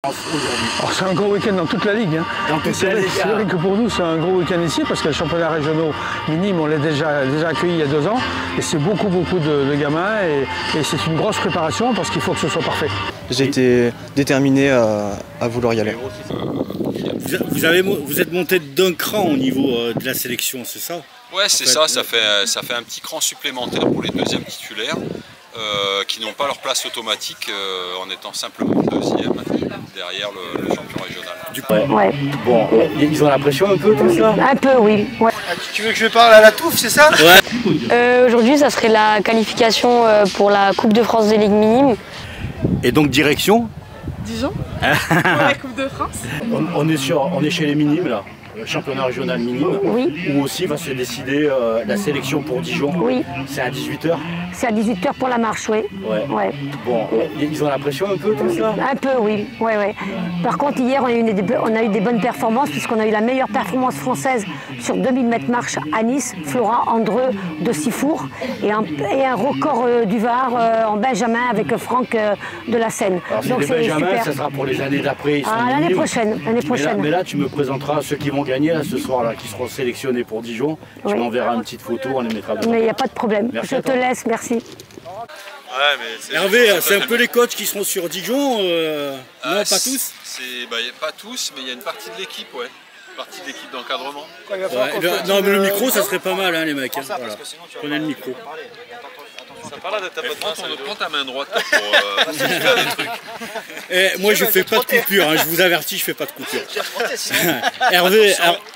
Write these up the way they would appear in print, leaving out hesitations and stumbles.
C'est un gros week-end dans toute la Ligue. Hein. C'est vrai que pour nous, c'est un gros week-end ici parce que les championnats régionaux minimes, on l'a déjà accueilli il y a 2 ans. Et c'est beaucoup de gamins et c'est une grosse préparation parce qu'il faut que ce soit parfait. J'étais déterminé à vouloir y aller. Vous êtes monté d'un cran au niveau de la sélection, c'est ça? Ouais, c'est ça, ça fait un petit cran supplémentaire pour les deuxièmes titulaires qui n'ont pas leur place automatique en étant simplement deuxième derrière le champion régional. Ouais. Bon, ils ont la pression un peu tout ça? Un peu, oui. Ouais. Tu veux que je parle à la touffe, c'est ça? Ouais. Aujourd'hui, ça serait la qualification pour la Coupe de France des Ligues minimes. Et donc direction? Dijon pour la Coupe de France. On est chez les minimes là, le championnat régional minime, Oui. où aussi va se décider la sélection pour Dijon. Oui. C'est à 18 h. C'est à 18 h pour la marche, oui. Ouais. Bon, ils ont la pression un peu tout ça? Un peu, oui. Ouais. Par contre, hier, on a eu des bonnes performances puisqu'on a eu la meilleure performance française sur 2000 mètres marche à Nice, Flora Andreu de Sifour, et un record du Var en Benjamin avec Franck de la Seine. Alors donc c'est Benjamin, ça sera pour les années d'après. L'année prochaine. Mais là, tu me présenteras ceux qui vont gagner là, ce soir, là, qui seront sélectionnés pour Dijon. Tu m'enverras une petite photo, on les mettra dedans. Mais il n'y a pas de problème. Merci Je te laisse, merci. Hervé, c'est un peu les coachs qui seront sur Dijon, non pas tous? Pas tous, mais il y a une partie de l'équipe, ouais. Une partie de l'équipe d'encadrement. Non mais le micro ça serait pas mal hein, les mecs. Hein, voilà. Prenez le micro. Ça parle de ta bonne main. Prends ta main droite pour faire des trucs. Et moi je fais pas de coupure, hein, je vous avertis, je fais pas de coupure.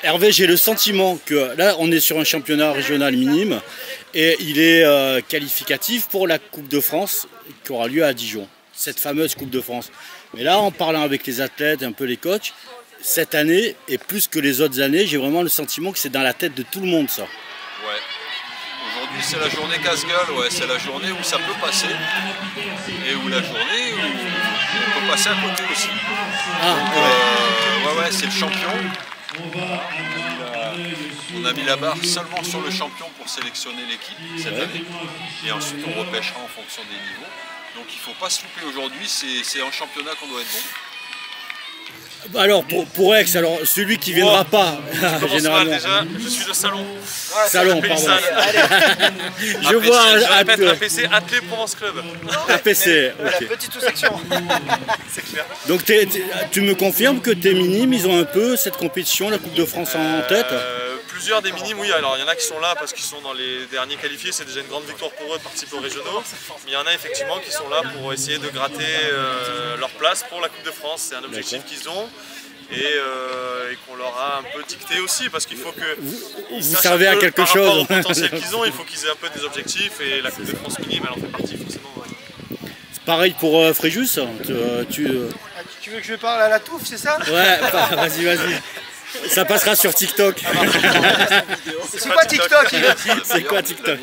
Hervé, j'ai le sentiment que là on est sur un championnat régional minime et il est qualificatif pour la Coupe de France qui aura lieu à Dijon, cette fameuse Coupe de France. Mais là en parlant avec les athlètes et un peu les coachs, cette année et plus que les autres années, j'ai vraiment le sentiment que c'est dans la tête de tout le monde ça. Ouais. Aujourd'hui c'est la journée casse-gueule, ouais, c'est la journée où ça peut passer et où la journée où on peut passer à côté aussi. Ouais, c'est le champion. On a mis la barre seulement sur le champion pour sélectionner l'équipe cette année et ensuite on repêchera en fonction des niveaux. Donc il ne faut pas se louper aujourd'hui, c'est en championnat qu'on doit être bon. Alors pour Aix, alors celui qui viendra pas généralement. Déjà, je suis de Salon. Salon, pardon. Je vois APC, Athlé Provence Club. APC, ok. La petite sous-section. C'est clair. Donc tu me confirmes que tes minimes, ils ont un peu cette compétition, la Coupe de France en tête? Plusieurs des minimes, oui. Alors il y en a qui sont là parce qu'ils sont dans les derniers qualifiés, c'est déjà une grande victoire pour eux de participer aux régionaux. Mais il y en a effectivement qui sont là pour essayer de gratter leur place pour la Coupe de France. C'est un objectif qu'ils ont et qu'on leur a un peu dicté aussi parce qu'il faut que vous servez à quelque chose. Par rapport au potentiel qu'ils ont, il faut qu'ils aient un peu des objectifs et la Coupe de France minime, elle en fait partie forcément. C'est pareil pour Fréjus. Tu veux que je parle à la touffe, c'est ça? Ouais, vas-y. Ça passera sur TikTok. C'est quoi TikTok? C'est quoi TikTok?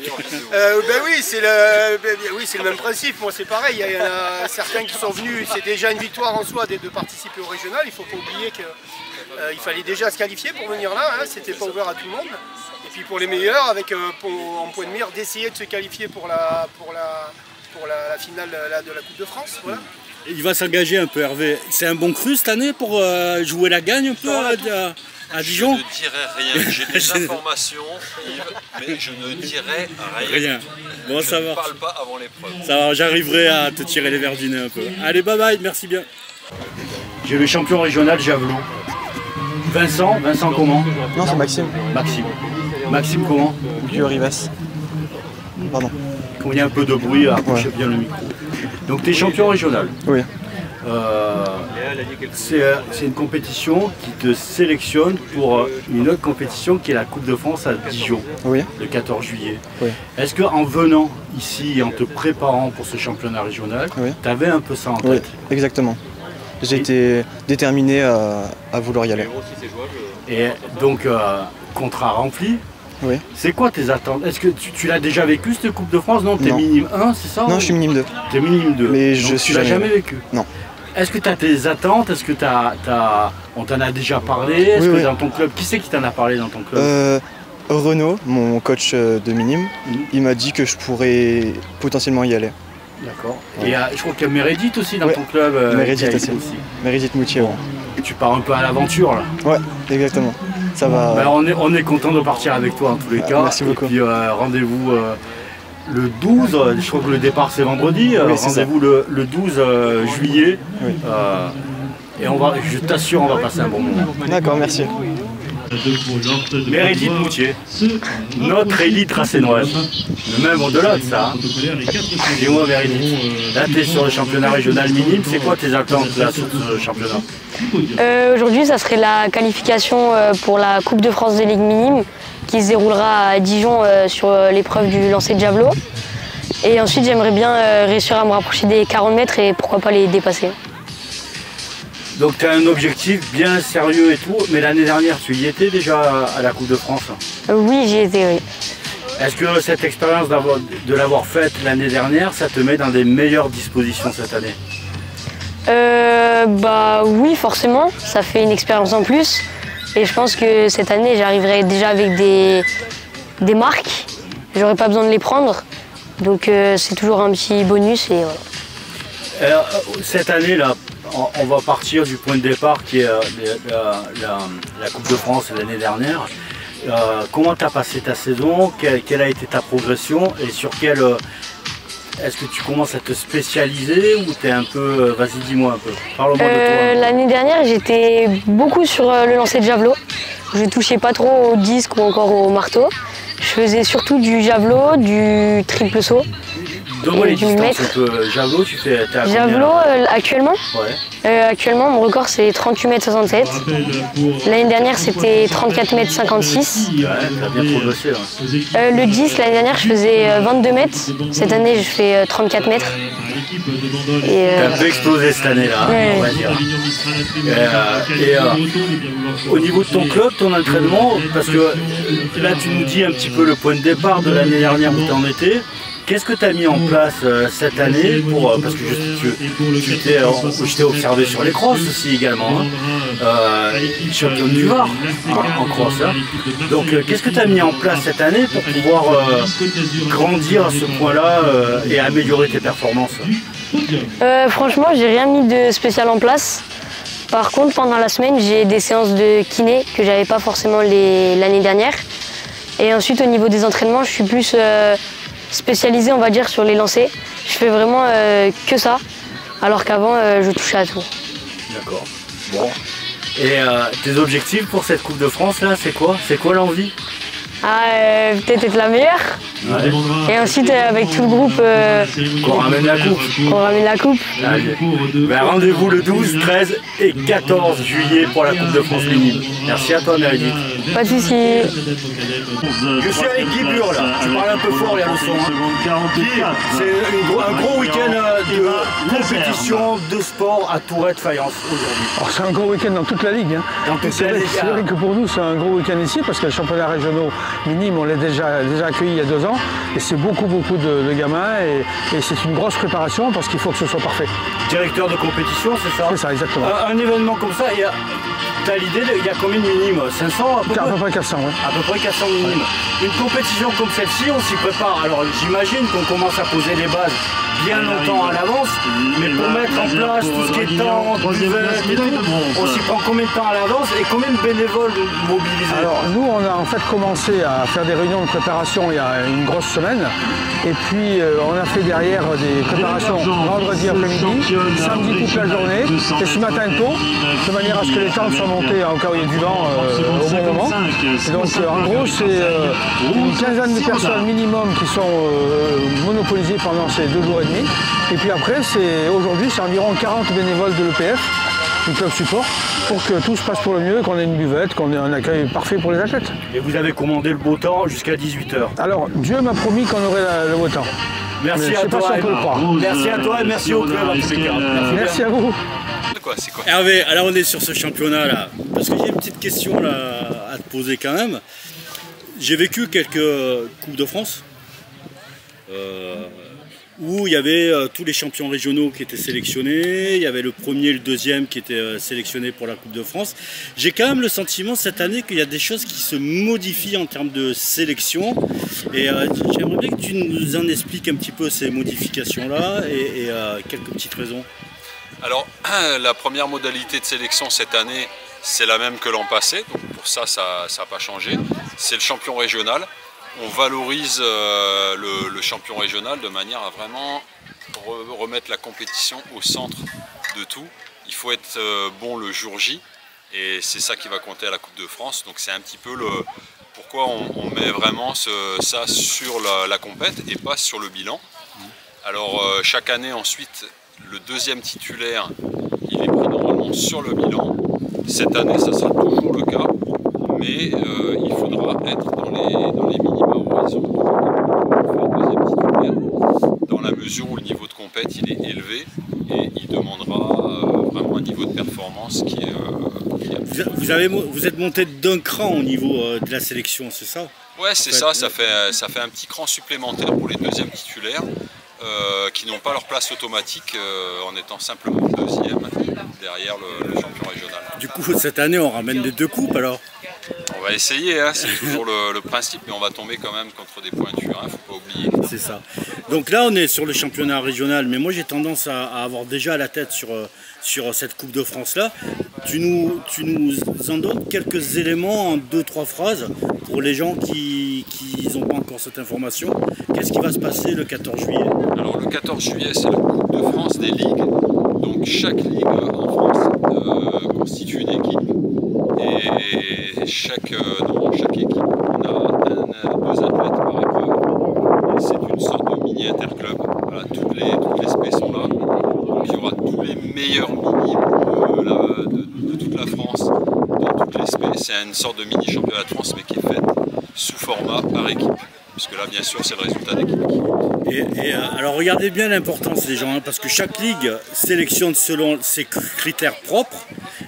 Oui, c'est le même principe. Moi, c'est pareil. Il y en a certains qui sont venus. C'est déjà une victoire en soi de participer au régional. Il ne faut pas oublier qu'il fallait déjà se qualifier pour venir là. Hein. C'était pas ouvert à tout le monde. Et puis pour les meilleurs, avec en point de mire d'essayer de se qualifier pour la finale de la Coupe de France. Voilà. Il va s'engager un peu, Hervé. C'est un bon cru cette année pour jouer la gagne un peu à Dijon? Je ne dirai rien. J'ai des informations, Yves, mais je ne dirai rien. Bon, ça va. Je ne parle pas avant l'épreuve. Ça va, j'arriverai à te tirer les verres du nez un peu. Allez, bye bye, merci bien. J'ai le champion régional javelot. Vincent comment? Non, c'est Maxime. Maxime comment? Du Rivas. Pardon. Il y a un peu de bruit, approchez bien le micro. Donc tu es champion régional. Oui. C'est une compétition qui te sélectionne pour une autre compétition qui est la Coupe de France à Dijon, oui. Le 14 juillet. Oui. Est-ce qu'en venant ici et en te préparant pour ce championnat régional, oui. tu avais un peu ça en tête? Oui, exactement. J'étais déterminé à vouloir y aller. Et donc, contrat rempli. Oui. C'est quoi tes attentes? Est-ce que tu l'as déjà vécu cette Coupe de France? Non, t'es minime 1, c'est ça? Non, je suis minime 2. T'es minime 2. Mais donc, je suis jamais vécu? Non. Est-ce que tu as tes attentes? Est-ce que on t'en a déjà parlé? Est-ce que dans ton club, qui c'est qui t'en a parlé dans ton club? Renaud, mon coach de minime, il m'a dit que je pourrais potentiellement y aller. D'accord. Et je crois qu'il y a Meredith aussi dans ton club. Meredith aussi. Meredith Moutier, ouais. Tu pars un peu à l'aventure là. Ouais, exactement. Ça va. Ben, on est content de partir avec toi en tous les cas. Merci beaucoup. Et puis rendez-vous le 12, je crois que le départ c'est vendredi. Oui, rendez-vous le 12 juillet. Oui. Et je t'assure, on va passer un bon moment. D'accord, merci. Meredith Moutier, notre élite racénoise. Mais même au-delà de ça, dis-moi Meredith, là tu es sur le championnat régional minime, c'est quoi tes attentes là sur ce championnat? Aujourd'hui ça serait la qualification pour la Coupe de France des Ligues minimes qui se déroulera à Dijon sur l'épreuve du lancer de javelot. Et ensuite j'aimerais bien réussir à me rapprocher des 40 mètres et pourquoi pas les dépasser. Donc tu as un objectif bien sérieux et tout, mais l'année dernière tu y étais déjà à la Coupe de France? Oui, j'y étais, oui. Est-ce que cette expérience de l'avoir faite l'année dernière, ça te met dans des meilleures dispositions cette année? Bah oui, forcément, ça fait une expérience en plus. Et je pense que cette année, j'arriverai déjà avec des marques. J'aurai pas besoin de les prendre. Donc c'est toujours un petit bonus et voilà. Alors, cette année-là, on va partir du point de départ qui est la Coupe de France l'année dernière. Comment tu as passé ta saison? Quelle a été ta progression? Et sur quelle... Est-ce que tu commences à te spécialiser ou tu es un peu... Vas-y, dis-moi un peu. Parle-moi de toi. L'année dernière, j'étais beaucoup sur le lancer de javelot. Je touchais pas trop au disque ou encore au marteau. Je faisais surtout du javelot, du triple saut. Donne-moi les distances un peu. Javelot, tu fais... Javelot, actuellement actuellement, mon record c'est 38,67 m. L'année dernière, c'était 34,56 m. Ouais, tu as bien progressé là. Le 10, l'année dernière, je faisais 22 mètres. Cette année, je fais 34 mètres. Tu as un peu explosé cette année-là, on va dire. Au niveau de ton club, ton entraînement, parce que là, tu nous dis un petit peu le point de départ de l'année dernière où tu en étais. Qu'est-ce que tu as mis en place cette année pour, parce que je t'ai observé sur les crosses aussi également, championne du Var en cross. Hein. Donc qu'est-ce que tu as mis en place cette année pour pouvoir grandir à ce point-là et améliorer tes performances? Franchement, j'ai rien mis de spécial en place. Par contre, pendant la semaine, j'ai des séances de kiné que j'avais pas forcément l'année dernière. Et ensuite, au niveau des entraînements, je suis plus spécialisé, on va dire, sur les lancers. Je fais vraiment que ça, alors qu'avant, je touchais à tout. D'accord. Bon. Et tes objectifs pour cette Coupe de France, là, c'est quoi? C'est quoi l'envie? Peut-être être la meilleure. Ouais. Et ensuite, avec tout le groupe, qu'on ramène la coupe. Ben, rendez-vous le 12, 13 et 14 juillet pour la Coupe de France minime. Merci à toi, Meredith. Pas de soucis. Je suis avec Guy Bure, là. Tu parles un peu fort, il y a le son. Hein. C'est un gros week-end de compétition, de sport à Tourette-Fayence aujourd'hui. C'est un gros week-end dans toute la ligue. Hein. C'est vrai que pour nous, c'est un gros week-end ici parce que les championnats régionaux minimes, on l'a déjà accueilli il y a 2 ans. Et c'est beaucoup de gamins et c'est une grosse préparation parce qu'il faut que ce soit parfait. Directeur de compétition, c'est ça? C'est ça, exactement. Un événement comme ça, tu as l'idée, il y a combien de minimes? 500 à peu près 400, oui. À peu près 400 minimes. Une compétition comme celle-ci, on s'y prépare. Alors j'imagine qu'on commence à poser les bases bien longtemps à l'avance, mais pour mettre en place tout ce qui est temps, buvette et tout, on s'y prend combien de temps à l'avance et combien de bénévoles mobilisés? Alors nous, on a en fait commencé à faire des réunions de préparation il y a une grosse semaine, et puis on a fait derrière des préparations vendredi après-midi, samedi toute la journée, et ce matin tôt, de manière à ce que les temps soient montés en cas où il y a du vent au bon moment. Et donc en gros, c'est une quinzaine de personnes minimum qui sont monopolisées pendant ces 2 jours et demi. Et puis après, aujourd'hui, c'est environ 40 bénévoles de l'EPF, du club support, pour que tout se passe pour le mieux, qu'on ait une buvette, qu'on ait un accueil parfait pour les athlètes. Et vous avez commandé le beau temps jusqu'à 18 h. Alors, Dieu m'a promis qu'on aurait le beau temps. Merci à toi. Merci à toi et merci au club en tous les cas. Merci à vous. C'est quoi? Hervé, alors on est sur ce championnat là, parce que j'ai une petite question là à te poser quand même. J'ai vécu quelques Coupes de France. où il y avait tous les champions régionaux qui étaient sélectionnés, il y avait le premier et le deuxième qui étaient sélectionnés pour la Coupe de France. J'ai quand même le sentiment cette année qu'il y a des choses qui se modifient en termes de sélection, et j'aimerais bien que tu nous en expliques un petit peu ces modifications-là et quelques petites raisons. Alors, la première modalité de sélection cette année, c'est la même que l'an passé, donc pour ça n'a pas changé. C'est le champion régional. On valorise le champion régional de manière à vraiment remettre la compétition au centre de tout. Il faut être bon le jour J, et c'est ça qui va compter à la Coupe de France. Donc c'est un petit peu pourquoi on met vraiment ça sur la compète et pas sur le bilan. Alors chaque année ensuite, le deuxième titulaire, il est pris normalement sur le bilan. Cette année, ça sera toujours le cas, mais il faudra être dans les minima horizons pour le deuxième titulaire, dans la mesure où le niveau de compète il est élevé et il demandera vraiment un niveau de performance qui est... Vous êtes monté d'un cran au niveau de la sélection, c'est ça? Ouais, c'est ça, ça fait un petit cran supplémentaire pour les deuxièmes titulaires. Qui n'ont pas leur place automatique en étant simplement deuxième derrière le champion régional. Du coup, cette année, on ramène les deux coupes alors? On va essayer, hein, c'est toujours le principe, mais on va tomber quand même contre des pointures, il ne faut pas oublier. C'est ça. Donc là, on est sur le championnat régional, mais moi j'ai tendance à avoir déjà la tête sur cette Coupe de France-là. Tu nous en donnes quelques éléments en 2-3 phrases pour les gens qui n'ont pas encore cette information. Qu'est-ce qui va se passer le 14 juillet? Alors le 14 juillet, c'est la Coupe de France des ligues. Donc chaque ligue en France constitue une équipe. Et dans chaque équipe, on a 2 athlètes par épreuve. Et c'est une sorte de mini interclub. Voilà, toutes les spés sont là. Donc il y aura tous les meilleurs mini de toute la France, dans toutes les spés. C'est une sorte de mini championnat de France, mais qui est fait sous format par équipe. Puisque là, bien sûr, c'est le résultat d'équipe. Alors regardez bien l'importance des gens, hein, parce que chaque ligue sélectionne selon ses critères propres.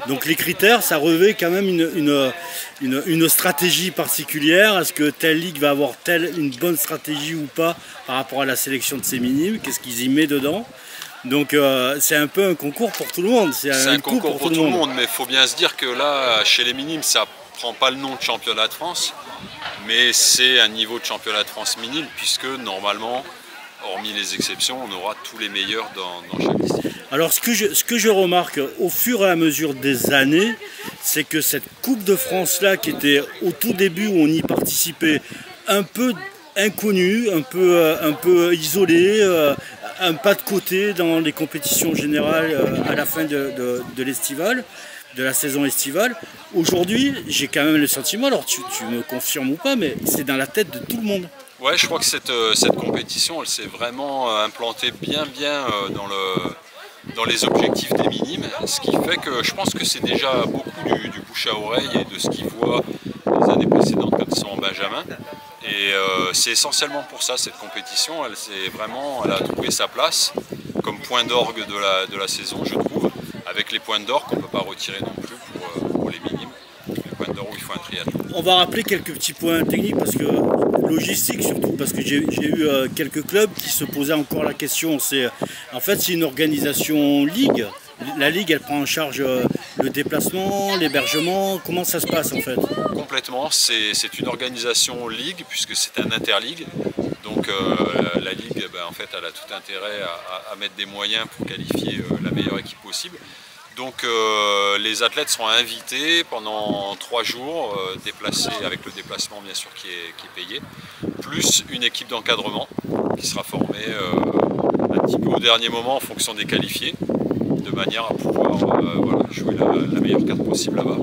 Donc les critères, ça revêt quand même une stratégie particulière. Est-ce que telle ligue va avoir une bonne stratégie ou pas par rapport à la sélection de ses minimes? Qu'est-ce qu'ils y mettent dedans? Donc c'est un peu un concours pour tout le monde. C'est un concours pour tout le monde, mais il faut bien se dire que là, chez les minimes, ça prend pas le nom de championnat de France, mais c'est un niveau de championnat de France minime, puisque normalement, hormis les exceptions, on aura tous les meilleurs dans chaque discipline. Alors ce que je remarque au fur et à mesure des années, c'est que cette Coupe de France-là, qui était au tout début où on y participait, un peu inconnue, un peu isolée, un pas de côté dans les compétitions générales à la fin de l'estival, de la saison estivale. Aujourd'hui, j'ai quand même le sentiment, alors tu me confirmes ou pas, mais c'est dans la tête de tout le monde. Ouais, je crois que cette compétition, elle s'est vraiment implantée bien dans les objectifs des minimes, ce qui fait que je pense que c'est déjà beaucoup du bouche à oreille et de ce qu'ils voient les années précédentes quand ils sont en Benjamin. Et c'est essentiellement pour ça, cette compétition, elle a trouvé sa place comme point d'orgue de la saison, je trouve, avec les points d'or qu'on ne peut pas retirer non plus pour les minimes, les points d'or où il faut un triathlon. On va rappeler quelques petits points techniques, parce que logistique surtout, parce que j'ai eu quelques clubs qui se posaient encore la question. En fait, c'est une organisation ligue. La ligue, elle prend en charge le déplacement, l'hébergement. Comment ça se passe en fait? Complètement, c'est une organisation ligue, puisque c'est un interligue. Donc la ligue, en fait, elle a tout intérêt à mettre des moyens pour qualifier la meilleure équipe possible. Donc les athlètes seront invités pendant 3 jours, déplacés avec le déplacement bien sûr qui est payé, plus une équipe d'encadrement qui sera formée un petit peu au dernier moment en fonction des qualifiés, de manière à pouvoir jouer la meilleure carte possible là-bas.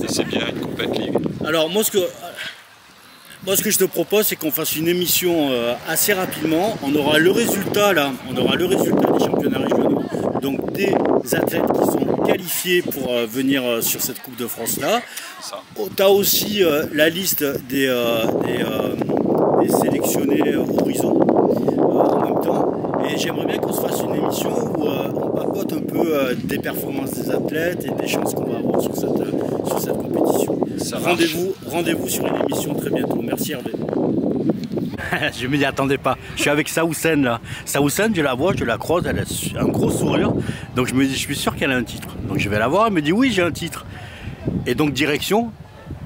Et c'est bien une compète ligue. Alors moi ce que je te propose, c'est qu'on fasse une émission assez rapidement. On aura le résultat là, des championnats régionaux. Donc des athlètes qui sont qualifiés pour venir sur cette Coupe de France là. Tu as aussi la liste des sélectionnés horizon en même temps. Et j'aimerais bien qu'on se fasse une émission où on papote un peu des performances des athlètes et des chances qu'on va avoir sur cette compétition. Rendez-vous sur une émission très bientôt. Merci Hervé. Je me dis, attendez pas, je suis avec Saoussen là. Saoussen, je la vois, je la croise, elle a un gros sourire. Donc je me dis, je suis sûr qu'elle a un titre. Donc je vais la voir, elle me dit, oui, j'ai un titre. Et donc direction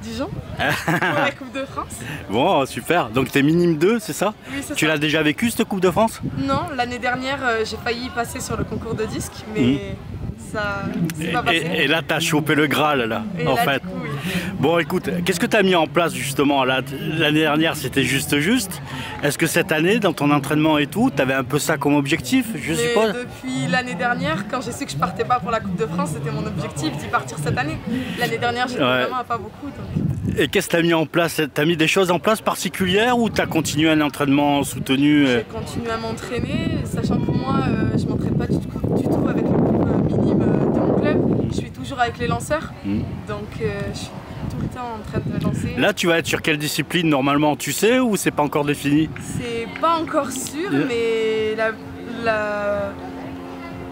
Dijon, pour la Coupe de France. Bon, super. Donc t'es minime 2, c'est ça? Oui, c'est ça. Tu l'as déjà vécu cette Coupe de France? Non, l'année dernière, j'ai failli passer sur le concours de disques, mais ça s'est pas passé. Et là, t'as chopé le Graal, là, Et en là, fait. du coup, oui. Bon, écoute, qu'est-ce que tu as mis en place, justement? L'année dernière, c'était juste. Est-ce que cette année, dans ton entraînement et tout, tu avais un peu ça comme objectif, je suppose? Depuis l'année dernière, quand j'ai su que je partais pas pour la Coupe de France, c'était mon objectif d'y partir cette année. L'année dernière, j'étais vraiment à pas beaucoup. Donc... Et qu'est-ce que tu as mis en place? Tu as mis des choses en place particulières ou tu as continué un entraînement soutenu? J'ai continué à m'entraîner, sachant que moi, je ne m'entraîne pas du tout avec le groupe minime de mon club. Je suis toujours avec les lanceurs, donc je suis tout le temps en train de lancer. Là, tu vas être sur quelle discipline normalement? Tu sais ou c'est pas encore défini? C'est pas encore sûr, mais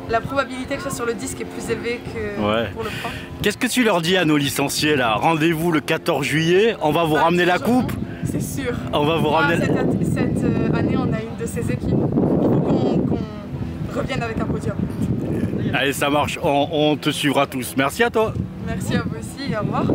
la probabilité que je sois sur le disque est plus élevée que pour le franc. Qu'est-ce que tu leur dis à nos licenciés là? Rendez-vous le 14 juillet, on va vous ramener la coupe? C'est sûr. On va vous ramener... Cette année, on a une de ces équipes. Il faut qu'on revienne avec un podium. Allez, ça marche, on te suivra tous. Merci à toi. Merci à vous aussi, au revoir.